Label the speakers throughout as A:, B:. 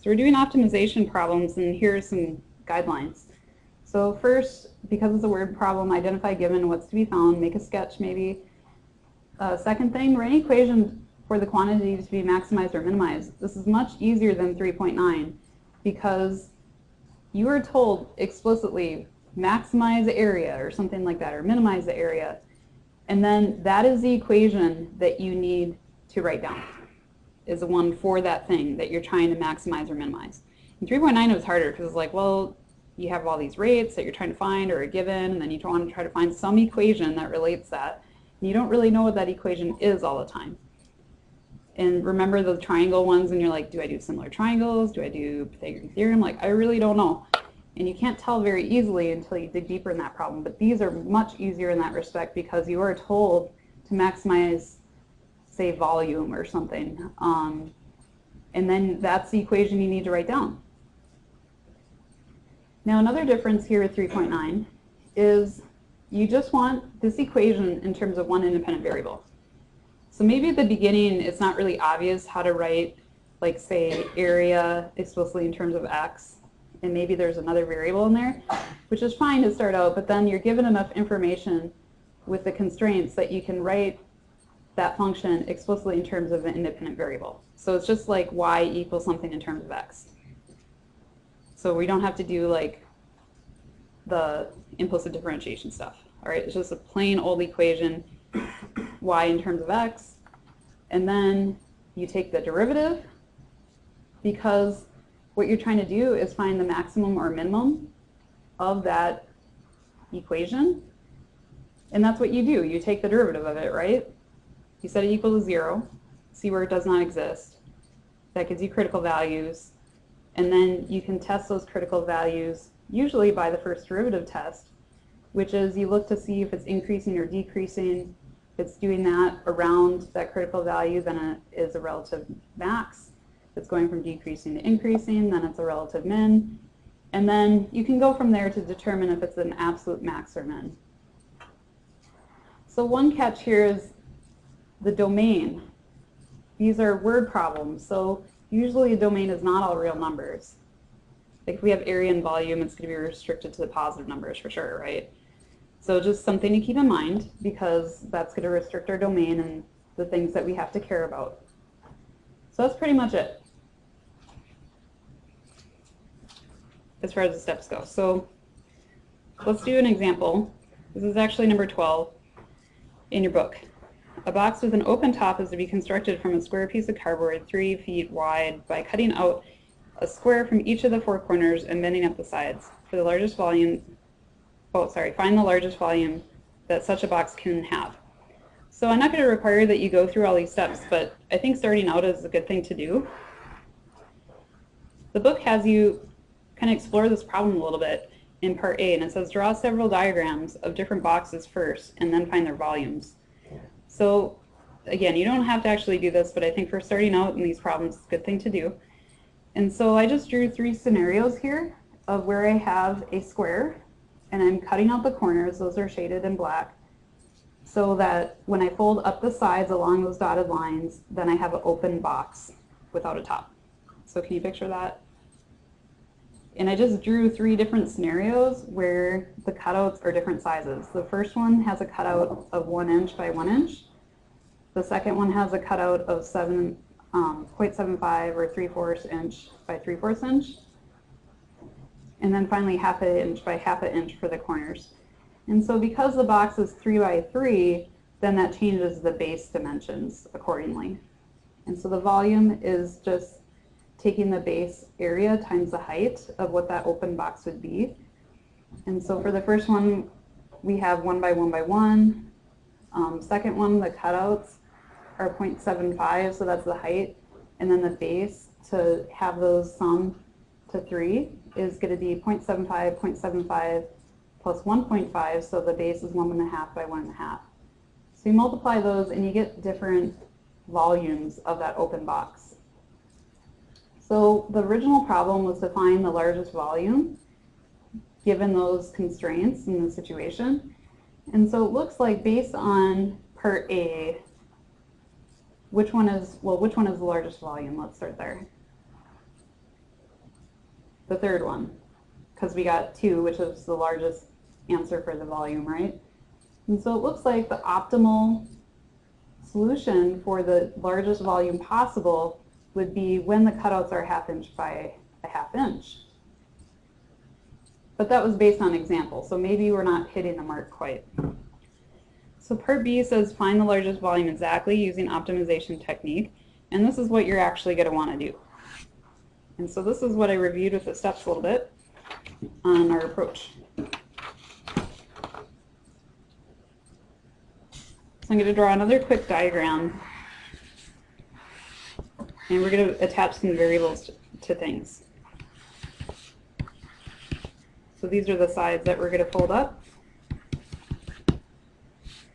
A: So we're doing optimization problems, and here are some guidelines. So first, because it's a word problem, identify given, what's to be found, make a sketch maybe. Second thing, write an equation for the quantity to be maximized or minimized. This is much easier than 3.9 because you are told explicitly maximize the area or something like that, or minimize the area. And then that is the equation that you need to write down, is the one for that thing that you're trying to maximize or minimize. In 3.9 it was harder because it's like, well, you have all these rates that you're trying to find or a given, and then you want to try to find some equation that relates that. And you don't really know what that equation is all the time. And remember the triangle ones, and you're like, do I do similar triangles? Do I do Pythagorean theorem? Like, I really don't know. And you can't tell very easily until you dig deeper in that problem. But these are much easier in that respect because you are told to maximize, say, volume or something. And then that's the equation you need to write down. Now another difference here with 3.9 is you just want this equation in terms of one independent variable. So maybe at the beginning it's not really obvious how to write, like, say, area explicitly in terms of x, and maybe there's another variable in there, which is fine to start out, but then you're given enough information with the constraints that you can write that function explicitly in terms of an independent variable. So it's just like y equals something in terms of x. So we don't have to do like the implicit differentiation stuff. All right, it's just a plain old equation, y in terms of x, and then you take the derivative, because what you're trying to do is find the maximum or minimum of that equation, and that's what you do. You take the derivative of it, right? You set it equal to 0, see where it does not exist. That gives you critical values, and then you can test those critical values usually by the first derivative test, which is you look to see if it's increasing or decreasing. If it's doing that around that critical value, then it is a relative max. If it's going from decreasing to increasing, then it's a relative min. And then you can go from there to determine if it's an absolute max or min. So one catch here is the domain. These are word problems, so usually a domain is not all real numbers. Like if we have area and volume, it's going to be restricted to the positive numbers for sure, right? So just something to keep in mind, because that's going to restrict our domain and the things that we have to care about. So that's pretty much it as far as the steps go. So let's do an example. This is actually number 12 in your book. A box with an open top is to be constructed from a square piece of cardboard 3 feet wide by cutting out a square from each of the 4 corners and bending up the sides. For the largest volume, find the largest volume that such a box can have. So I'm not going to require that you go through all these steps, but I think starting out is a good thing to do. The book has you kind of explore this problem a little bit in part A, and it says draw several diagrams of different boxes first and then find their volumes. So again, you don't have to actually do this, but I think for starting out in these problems, it's a good thing to do. And so I just drew 3 scenarios here of where I have a square, and I'm cutting out the corners. Those are shaded in black, so that when I fold up the sides along those dotted lines, then I have an open box without a top. So can you picture that? And I just drew 3 different scenarios where the cutouts are different sizes. The first one has a cutout of 1 inch by 1 inch. The second one has a cutout of 0.75 or 3/4 inch by 3/4 inch. And then finally 1/2 inch by 1/2 inch for the corners. And so because the box is 3 by 3, then that changes the base dimensions accordingly. And so the volume is just taking the base area times the height of what that open box would be. And so for the first one, we have 1 by 1 by 1. Second one, the cutouts are 0.75, so that's the height. And then the base, to have those sum to 3, is going to be 0.75, 0.75 plus 1.5, so the base is 1.5 by 1.5. So you multiply those and you get different volumes of that open box. So the original problem was to find the largest volume given those constraints in the situation. And so it looks like based on part A, which one is the largest volume? Let's start there. the third one, because we got 2, which is the largest answer for the volume, right? And so it looks like the optimal solution for the largest volume possible would be when the cutouts are 1/2 inch by 1/2 inch. But that was based on example, so maybe we're not hitting the mark quite. So part B says find the largest volume exactly using optimization technique, and this is what you're actually going to want to do. And so this is what I reviewed with the steps a little bit on our approach. So I'm going to draw another quick diagram, and we're going to attach some variables to things. So these are the sides that we're going to fold up.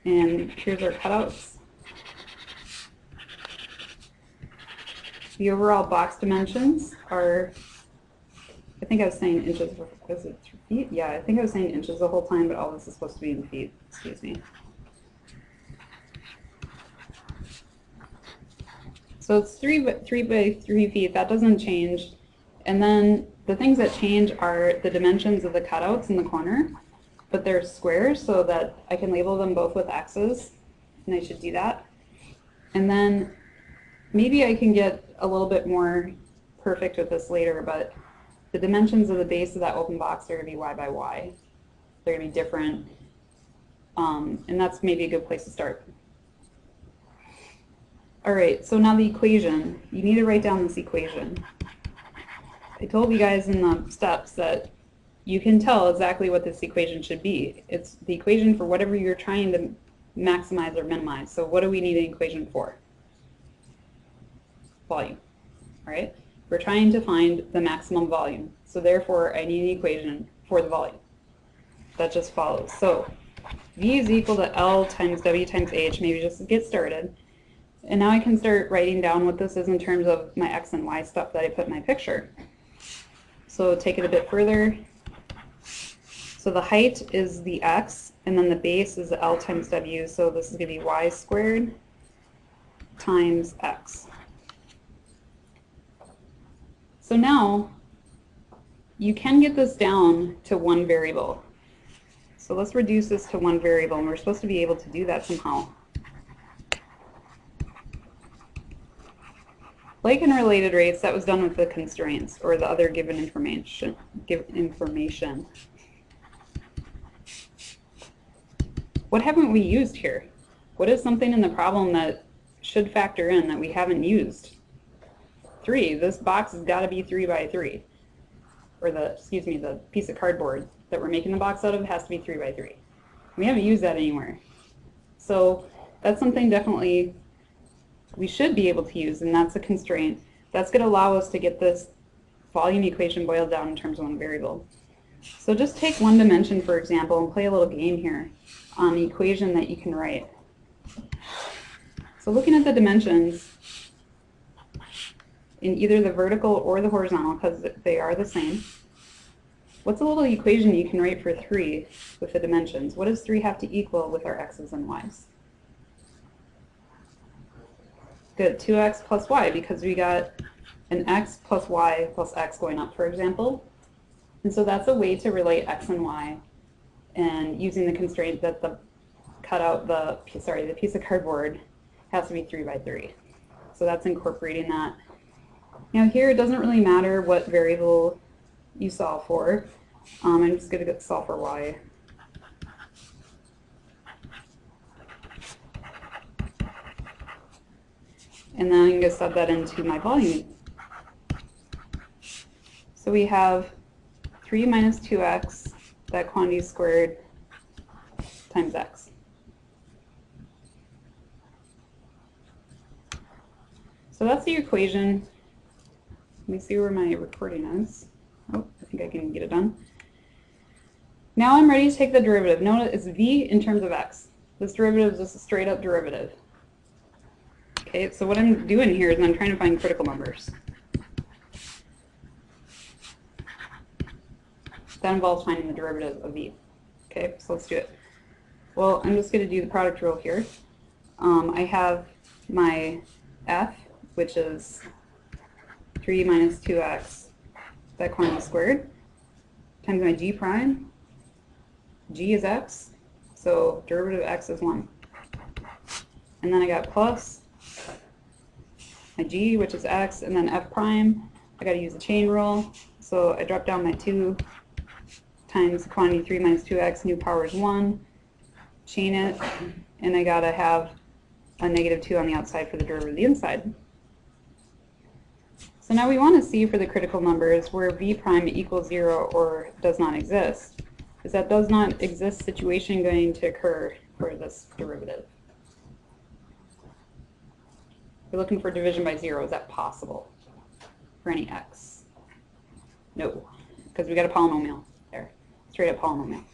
A: And here's our cutouts. The overall box dimensions are, I think I was saying inches, was it feet? Yeah, I think I was saying inches the whole time, but all this is supposed to be in feet, excuse me. So it's 3 by 3 feet, that doesn't change. And then the things that change are the dimensions of the cutouts in the corner, but they're squares so that I can label them both with X's, and I should do that. And then maybe I can get a little bit more perfect with this later, but the dimensions of the base of that open box are going to be Y by Y. They're going to be different, and that's maybe a good place to start. All right, so now the equation. You need to write down this equation. I told you guys in the steps that you can tell exactly what this equation should be. It's the equation for whatever you're trying to maximize or minimize. So what do we need an equation for? Volume, all right? We're trying to find the maximum volume. So therefore, I need an equation for the volume. That just follows. So V is equal to L times W times H, maybe just to get started. And now I can start writing down what this is in terms of my X and Y stuff that I put in my picture. So take it a bit further. So the height is the X, and then the base is L times W, so this is going to be Y squared times X. So now you can get this down to one variable. So let's reduce this to one variable, and we're supposed to be able to do that somehow. Like in related rates, that was done with the constraints or the other given information. What haven't we used here? What is something in the problem that should factor in that we haven't used? 3. This box has got to be 3 by 3. Or the piece of cardboard that we're making the box out of has to be 3 by 3. We haven't used that anywhere. So that's something definitely we should be able to use, and that's a constraint. That's going to allow us to get this volume equation boiled down in terms of one variable. So just take one dimension, for example, and play a little game here on the equation that you can write. So looking at the dimensions in either the vertical or the horizontal, because they are the same, what's a little equation you can write for 3 with the dimensions? What does 3 have to equal with our X's and Y's? Good, 2x plus y, because we got an x plus y plus x going up, for example. And so that's a way to relate x and y, and using the constraint that the piece of cardboard has to be 3 by 3. So that's incorporating that. Now here it doesn't really matter what variable you solve for. I'm just going to solve for y. And then I'm going to sub that into my volume. So we have 3 minus 2x, that quantity squared, times x. So that's the equation. Let me see where my recording is. Oh, I think I can get it done. Now I'm ready to take the derivative. Notice it's v in terms of x. This derivative is just a straight up derivative. Okay, so what I'm doing here is I'm trying to find critical numbers. That involves finding the derivative of v. Okay, so let's do it. Well, I'm just going to do the product rule here. I have my f, which is 3 minus 2x that quantity squared, times my g prime. G is x, so derivative of x is 1. And then I got plus my g, which is x, and then f prime. I got to use the chain rule, so I drop down my 2 times quantity 3 minus 2x, new power is 1, chain it, and I got to have a negative 2 on the outside for the derivative of the inside. So now we want to see for the critical numbers where v prime equals 0 or does not exist. Is that does not exist situation going to occur for this derivative? We're looking for division by 0. Is that possible for any x? No, because we got a polynomial there, straight up polynomial.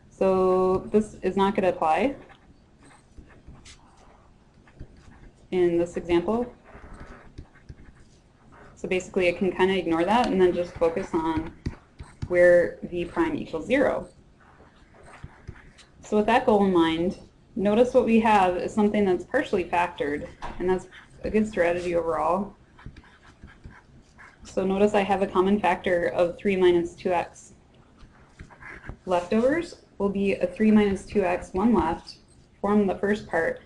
A: So this is not going to apply in this example. So basically I can kind of ignore that and then just focus on where v prime equals 0. So with that goal in mind, notice what we have is something that's partially factored, and that's a good strategy overall. So notice I have a common factor of 3 minus 2x. Leftovers will be a 3 minus 2x, 1 left, form the first part,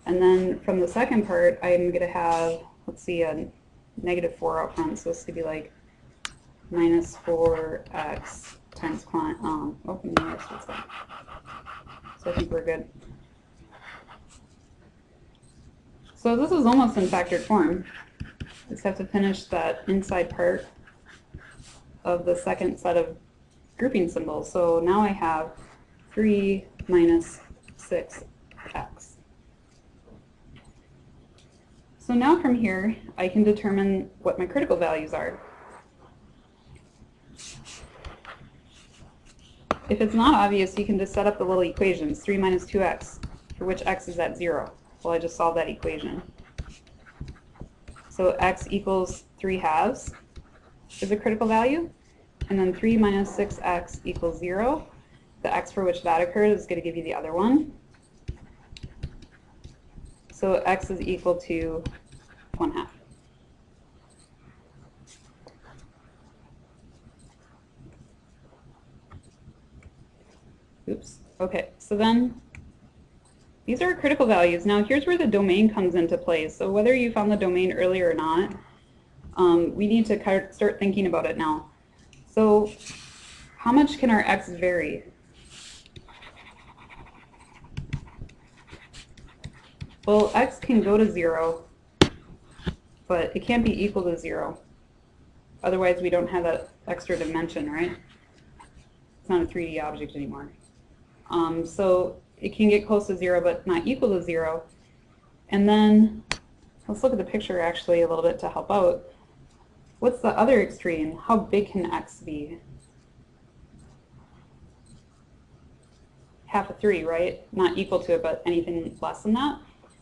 A: and then from the second part I'm going to have, let's see, a negative 4 out front, so this could be like minus 4x times so I think we're good. So this is almost in factored form. Just have to finish that inside part of the second set of grouping symbols. So now I have 3 minus 6x. So now from here, I can determine what my critical values are. If it's not obvious, you can just set up the little equations, 3 minus 2x, for which x is at 0. Well, I just solved that equation. So x equals 3 halves is a critical value, and then 3 minus 6x equals 0. The x for which that occurs is going to give you the other one. So x is equal to 1/2. Oops. Okay, so then these are critical values. Now here's where the domain comes into play. So whether you found the domain earlier or not, we need to start thinking about it now. So how much can our x vary? Well, x can go to 0, but it can't be equal to 0. Otherwise we don't have that extra dimension, right? It's not a 3D object anymore. So it can get close to 0 but not equal to 0. And then let's look at the picture actually a little bit to help out. What's the other extreme? How big can x be? Half of 3, right? Not equal to it, but anything less than that.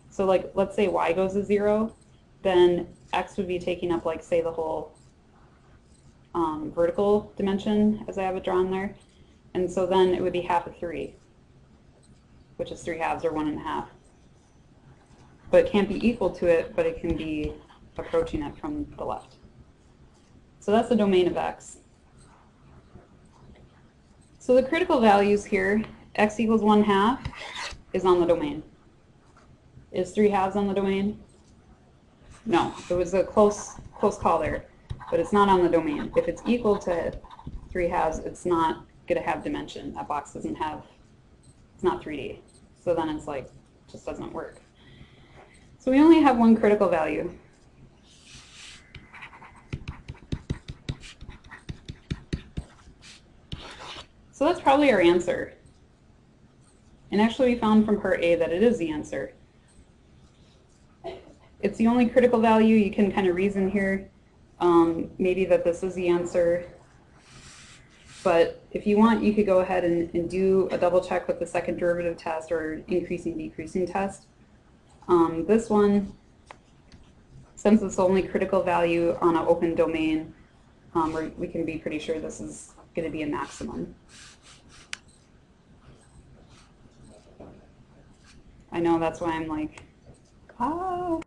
A: So like, let's say y goes to 0, then x would be taking up, like, say, the whole vertical dimension as I have it drawn there. And so then it would be half of 3, which is 3 halves or 1.5. But it can't be equal to it, but it can be approaching it from the left. So that's the domain of x. So the critical values here, x equals 1/2 is on the domain. Is 3 halves on the domain? No, it was a close call there, but it's not on the domain. If it's equal to 3 halves, it's not going to have dimension. That box doesn't have, it's not 3D. So then it's like, just doesn't work. So we only have one critical value. So that's probably our answer. And actually we found from part A that it is the answer. It's the only critical value. You can kind of reason here, maybe that this is the answer. But if you want, you could go ahead and do a double check with the second derivative test or increasing decreasing test. This one, since it's the only critical value on an open domain, we can be pretty sure this is going to be a maximum. I know, that's why I'm like, ah.